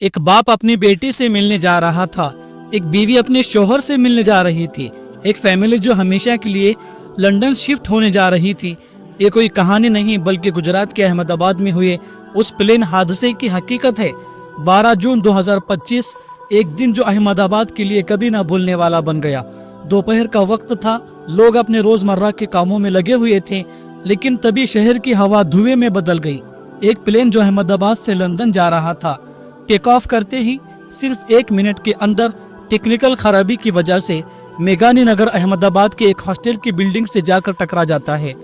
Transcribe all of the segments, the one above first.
एक बाप अपनी बेटी से मिलने जा रहा था, एक बीवी अपने शोहर से मिलने जा रही थी, एक फैमिली जो हमेशा के लिए लंदन शिफ्ट होने जा रही थी। ये कोई कहानी नहीं बल्कि गुजरात के अहमदाबाद में हुए उस प्लेन हादसे की हकीकत है। 12 जून 2025 एक दिन जो अहमदाबाद के लिए कभी ना भूलने वाला बन गया। दोपहर का वक्त था, लोग अपने रोजमर्रा के कामों में लगे हुए थे, लेकिन तभी शहर की हवा धुएं में बदल गई। एक प्लेन जो अहमदाबाद से लंदन जा रहा था, टेक ऑफ करते ही सिर्फ 1 मिनट के अंदर टेक्निकल खराबी की वजह से मेघानी नगर अहमदाबाद के एक हॉस्टल की बिल्डिंग से जाकर टकरा जाता है।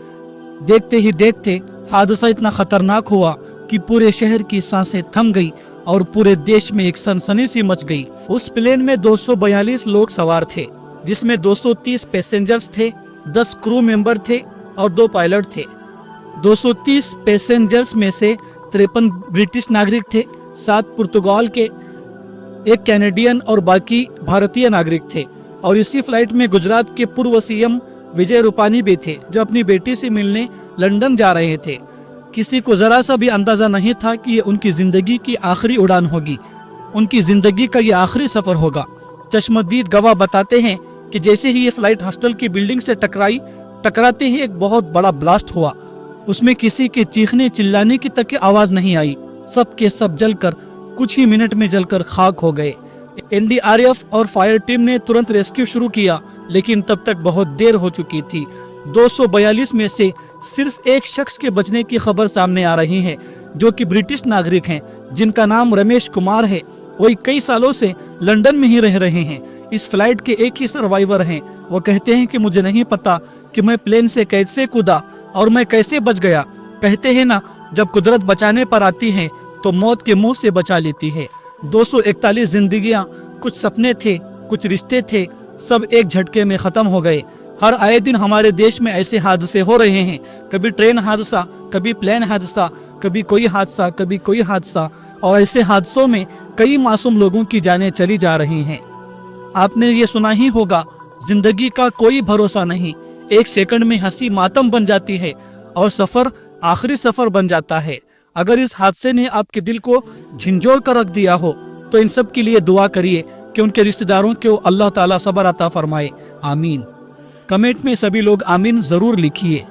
देखते ही देखते हादसा इतना खतरनाक हुआ कि पूरे शहर की सांसें थम गई और पूरे देश में एक सनसनी सी मच गई। उस प्लेन में 242 लोग सवार थे, जिसमें 230 पैसेंजर्स थे, 10 क्रू मेंबर थे और 2 पायलट थे। 230 पैसेंजर्स में से 53 ब्रिटिश नागरिक थे, 7 पुर्तगाल के, 1 कैनेडियन और बाकी भारतीय नागरिक थे। और इसी फ्लाइट में गुजरात के पूर्व सीएम विजय रूपानी भी थे, जो अपनी बेटी से मिलने लंदन जा रहे थे। किसी को जरा सा भी अंदाजा नहीं था कि ये उनकी जिंदगी की आखिरी उड़ान होगी, उनकी जिंदगी का ये आखिरी सफर होगा। चश्मदीद गवाह बताते हैं कि जैसे ही ये फ्लाइट हॉस्टल की बिल्डिंग से टकराते ही एक बहुत बड़ा ब्लास्ट हुआ। उसमें किसी के चीखने चिल्लाने की तक की आवाज नहीं आई। सब के सब जलकर कुछ ही मिनट में जलकर खाक हो गए। एनडीआरएफ और फायर टीम ने तुरंत रेस्क्यू शुरू किया, लेकिन तब तक बहुत देर हो चुकी थी। 242 में से सिर्फ एक शख्स के बचने की खबर सामने आ रही है, जो कि ब्रिटिश नागरिक हैं, जिनका नाम रमेश कुमार है। वही कई सालों से लंदन में ही रह रहे हैं। इस फ्लाइट के एक ही सर्वाइवर हैं। वो कहते हैं कि मुझे नहीं पता कि मैं प्लेन से कैसे कूदा और मैं कैसे बच गया। कहते हैं ना, जब कुदरत बचाने पर आती है तो मौत के मुंह से बचा लेती है। 241 जिंदगियां, कुछ सपने थे, कुछ रिश्ते थे, सब एक झटके में खत्म हो गए। हर आए दिन हमारे देश में ऐसे हादसे हो रहे हैं, कभी ट्रेन हादसा, कभी प्लेन हादसा, कभी कोई हादसा, कभी कोई हादसा, और ऐसे हादसों में कई मासूम लोगों की जानें चली जा रही हैं। आपने ये सुना ही होगा, जिंदगी का कोई भरोसा नहीं, एक सेकंड में हंसी मातम बन जाती है और सफर आखिरी सफर बन जाता है। अगर इस हादसे ने आपके दिल को झिंझोर कर रख दिया हो तो इन सब के लिए दुआ करिए कि उनके रिश्तेदारों को अल्लाह ताला सब्र अता फरमाए। आमीन। कमेंट में सभी लोग आमीन जरूर लिखिए।